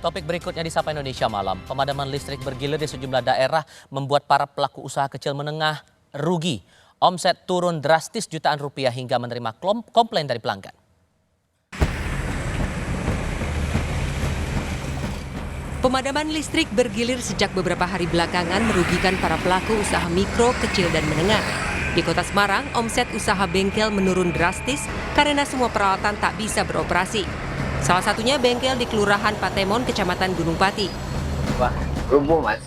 Topik berikutnya di Sapa Indonesia Malam. Pemadaman listrik bergilir di sejumlah daerah membuat para pelaku usaha kecil menengah rugi. Omset turun drastis jutaan rupiah hingga menerima komplain dari pelanggan. Pemadaman listrik bergilir sejak beberapa hari belakangan merugikan para pelaku usaha mikro, kecil, dan menengah. Di Kota Semarang, omset usaha bengkel menurun drastis karena semua peralatan tak bisa beroperasi. Salah satunya bengkel di Kelurahan Patemon, Kecamatan Gunung Pati. Wah, lumpuh mas.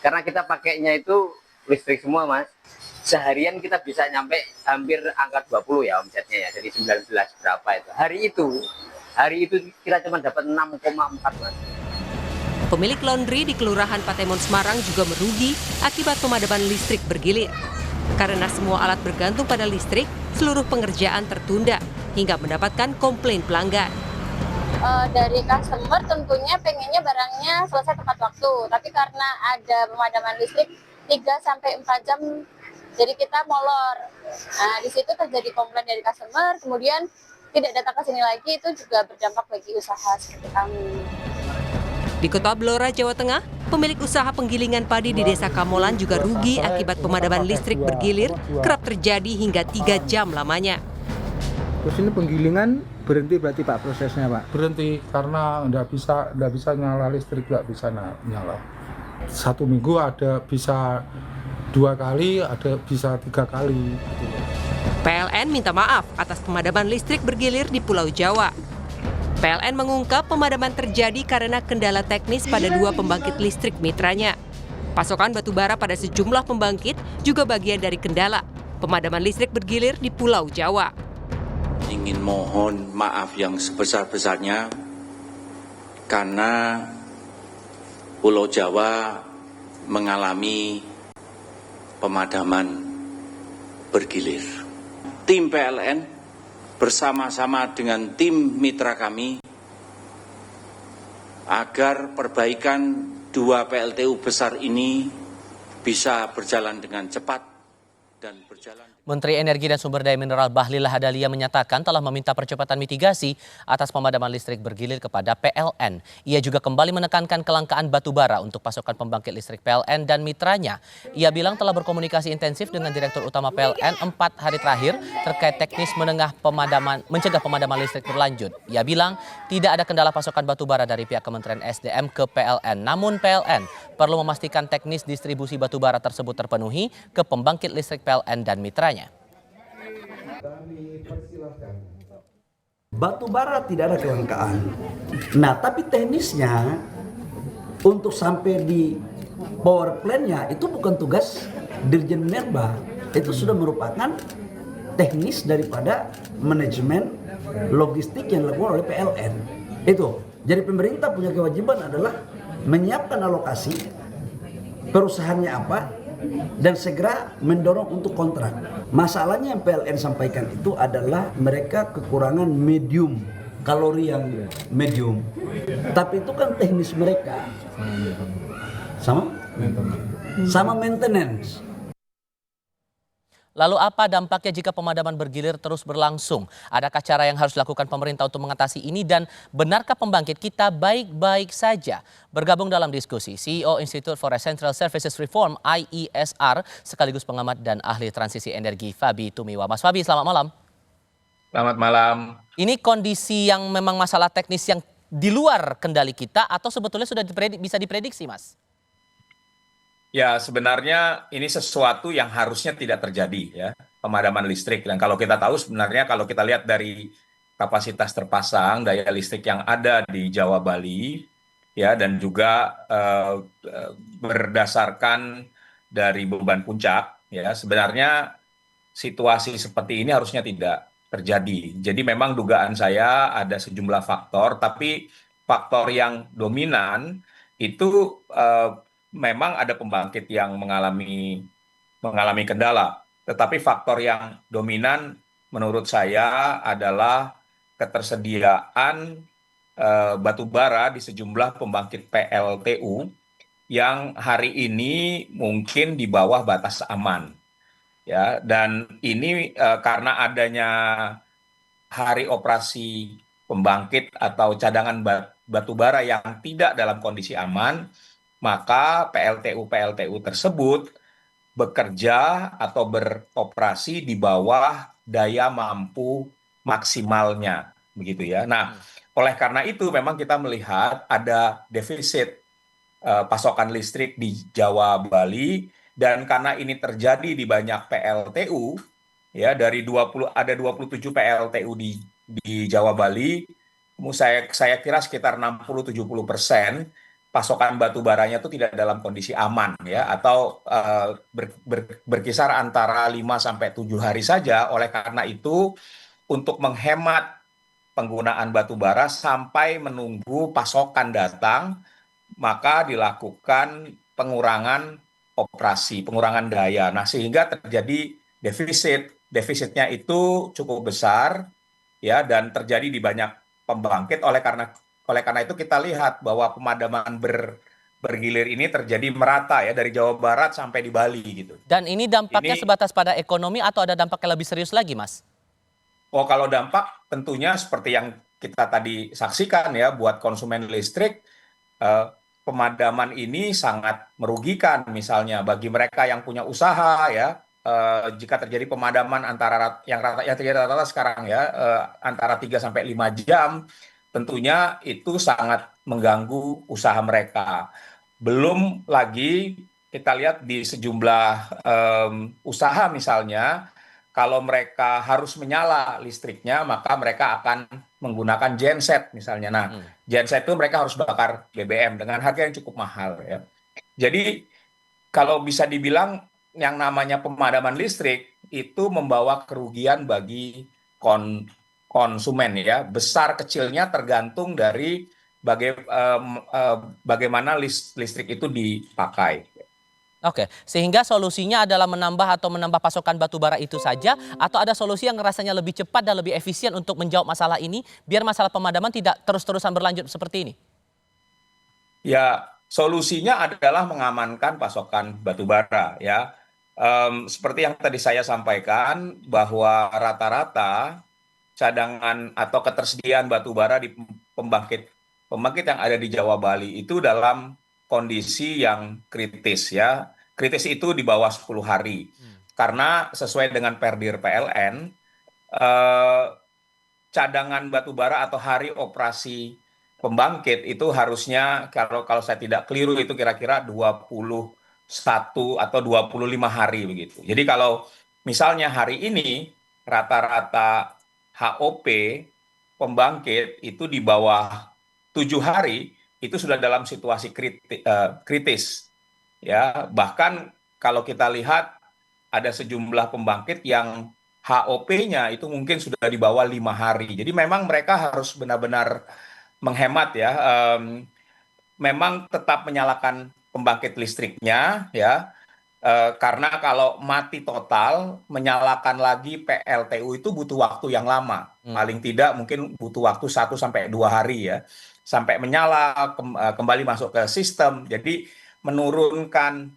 Karena kita pakainya itu listrik semua mas. Seharian kita bisa nyampe hampir angka 20 ya omsetnya ya. Jadi 19 berapa itu. Hari itu kita cuma dapat 6,4 mas. Pemilik laundry di Kelurahan Patemon Semarang juga merugi akibat pemadaman listrik bergilir. Karena semua alat bergantung pada listrik, seluruh pengerjaan tertunda hingga mendapatkan komplain pelanggan. Dari customer tentunya pengennya barangnya selesai tepat waktu, tapi karena ada pemadaman listrik 3-4 jam, jadi kita molor. Nah, di situ terjadi komplain dari customer, kemudian tidak datang ke sini lagi, itu juga berdampak bagi usaha seperti kami. Di Kota Blora, Jawa Tengah, pemilik usaha penggilingan padi di Desa Kamolan juga rugi akibat pemadaman listrik bergilir kerap terjadi hingga 3 jam lamanya. Terus ini penggilingan berhenti berarti Pak prosesnya Pak? Berhenti karena nggak bisa nyala listrik, nggak bisa nyala. 1 minggu ada bisa 2 kali, ada bisa 3 kali. PLN minta maaf atas pemadaman listrik bergilir di Pulau Jawa. PLN mengungkap pemadaman terjadi karena kendala teknis pada 2 pembangkit listrik mitranya. Pasokan batu bara pada sejumlah pembangkit juga bagian dari kendala pemadaman listrik bergilir di Pulau Jawa. Ingin mohon maaf yang sebesar-besarnya karena Pulau Jawa mengalami pemadaman bergilir. Tim PLN bersama-sama dengan tim mitra kami agar perbaikan 2 PLTU besar ini bisa berjalan dengan cepat dan berjalan. Menteri Energi dan Sumber Daya Mineral Bahlil Lahadalia menyatakan telah meminta percepatan mitigasi atas pemadaman listrik bergilir kepada PLN. Ia juga kembali menekankan kelangkaan batu bara untuk pasokan pembangkit listrik PLN dan mitranya. Ia bilang telah berkomunikasi intensif dengan Direktur Utama PLN 4 hari terakhir terkait teknis mencegah pemadaman listrik berlanjut. Ia bilang tidak ada kendala pasokan batu bara dari pihak Kementerian SDM ke PLN. Namun PLN perlu memastikan teknis distribusi batu bara tersebut terpenuhi ke pembangkit listrik PLN dan mitranya. Batu bara tidak ada kelangkaan. Nah, tapi teknisnya untuk sampai di power plant-nya itu bukan tugas Dirjen Minerba. Itu sudah merupakan teknis daripada manajemen logistik yang dilakukan oleh PLN. Itu. Jadi pemerintah punya kewajiban adalah menyiapkan alokasi perusahaannya apa dan segera mendorong untuk kontrak. Masalahnya yang PLN sampaikan itu adalah mereka kekurangan medium, kalori yang medium. Tapi itu kan teknis mereka. Sama maintenance. Lalu apa dampaknya jika pemadaman bergilir terus berlangsung? Adakah cara yang harus dilakukan pemerintah untuk mengatasi ini dan benarkah pembangkit kita baik-baik saja? Bergabung dalam diskusi CEO Institute for Essential Services Reform IESR sekaligus pengamat dan ahli transisi energi Fabi Tumiwa. Mas Fabi, selamat malam. Selamat malam. Ini kondisi yang memang masalah teknis yang di luar kendali kita atau sebetulnya sudah bisa diprediksi, Mas? Ya, sebenarnya ini sesuatu yang harusnya tidak terjadi ya, pemadaman listrik. Dan kalau kita tahu sebenarnya kalau kita lihat dari kapasitas terpasang daya listrik yang ada di Jawa Bali ya dan juga berdasarkan dari beban puncak ya, sebenarnya situasi seperti ini harusnya tidak terjadi. Jadi memang dugaan saya ada sejumlah faktor, tapi faktor yang dominan itu memang ada pembangkit yang mengalami kendala. Tetapi faktor yang dominan menurut saya adalah ketersediaan batu bara di sejumlah pembangkit PLTU yang hari ini mungkin di bawah batas aman. Ya, dan ini karena adanya hari operasi pembangkit atau cadangan batubara yang tidak dalam kondisi aman, maka PLTU tersebut bekerja atau beroperasi di bawah daya mampu maksimalnya, begitu ya. Nah, oleh karena itu memang kita melihat ada defisit pasokan listrik di Jawa Bali, dan karena ini terjadi di banyak PLTU, ya dari 27 PLTU di Jawa Bali, saya kira sekitar 60-70% pasokan batu baranya itu tidak dalam kondisi aman ya, atau berkisar antara 5 sampai 7 hari saja. Oleh karena itu, untuk menghemat penggunaan batu bara sampai menunggu pasokan datang, maka dilakukan pengurangan operasi, pengurangan daya. Nah, sehingga terjadi defisit. Defisitnya itu cukup besar ya, dan terjadi di banyak pembangkit. Oleh karena itu kita lihat bahwa pemadaman bergilir ini terjadi merata ya, dari Jawa Barat sampai di Bali gitu. Dan ini dampaknya sebatas pada ekonomi atau ada dampak yang lebih serius lagi, Mas? Oh, kalau dampak tentunya seperti yang kita tadi saksikan ya, buat konsumen listrik, pemadaman ini sangat merugikan misalnya bagi mereka yang punya usaha ya. Jika terjadi pemadaman yang terjadi rata-rata sekarang ya, antara 3 sampai 5 jam, tentunya itu sangat mengganggu usaha mereka. Belum lagi kita lihat di sejumlah usaha misalnya, kalau mereka harus menyala listriknya, maka mereka akan menggunakan genset misalnya. Nah, genset itu mereka harus bakar BBM dengan harga yang cukup mahal ya. Jadi kalau bisa dibilang yang namanya pemadaman listrik itu membawa kerugian bagi konsumen ya. Besar kecilnya tergantung dari bagaimana listrik itu dipakai. Oke, sehingga solusinya adalah menambah pasokan batu bara itu saja, atau ada solusi yang rasanya lebih cepat dan lebih efisien untuk menjawab masalah ini, biar masalah pemadaman tidak terus-terusan berlanjut seperti ini? Ya, solusinya adalah mengamankan pasokan batu bara ya. Seperti yang tadi saya sampaikan, bahwa rata-rata cadangan atau ketersediaan batu bara di pembangkit yang ada di Jawa Bali itu dalam kondisi yang kritis ya. Kritis itu di bawah 10 hari. Karena sesuai dengan Perdir PLN, cadangan batu bara atau hari operasi pembangkit itu harusnya, kalau saya tidak keliru, itu kira-kira 21 atau 25 hari begitu. Jadi kalau misalnya hari ini rata-rata HOP pembangkit itu di bawah 7 hari, itu sudah dalam situasi kritis. Ya, bahkan kalau kita lihat ada sejumlah pembangkit yang HOP-nya itu mungkin sudah di bawah 5 hari. Jadi memang mereka harus benar-benar menghemat ya. Memang tetap menyalakan pembangkit listriknya ya. Karena kalau mati total, menyalakan lagi PLTU itu butuh waktu yang lama. Paling tidak mungkin butuh waktu 1 sampai 2 hari ya. Sampai menyala, kembali masuk ke sistem. Jadi menurunkan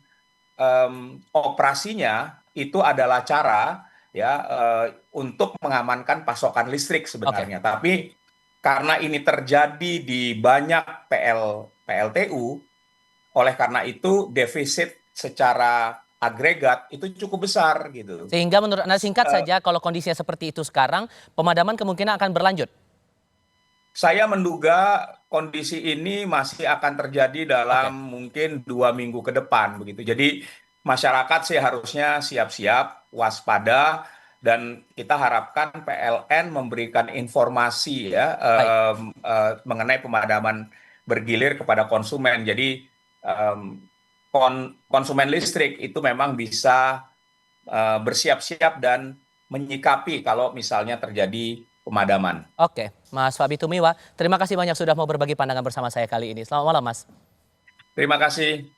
operasinya itu adalah cara ya untuk mengamankan pasokan listrik sebenarnya. Tapi karena ini terjadi di banyak PLTU, oleh karena itu defisit secara agregat itu cukup besar gitu. Sehingga menurut Anda, singkat saja, kalau kondisinya seperti itu sekarang, pemadaman kemungkinan akan berlanjut? Saya menduga kondisi ini masih akan terjadi dalam mungkin 2 minggu ke depan begitu. Jadi masyarakat sih harusnya siap-siap, waspada, dan kita harapkan PLN memberikan informasi ya mengenai pemadaman bergilir kepada konsumen. Jadi konsumen listrik itu memang bisa bersiap-siap dan menyikapi kalau misalnya terjadi pemadaman. Oke, Mas Fabi Tumiwa, terima kasih banyak sudah mau berbagi pandangan bersama saya kali ini. Selamat malam, Mas. Terima kasih.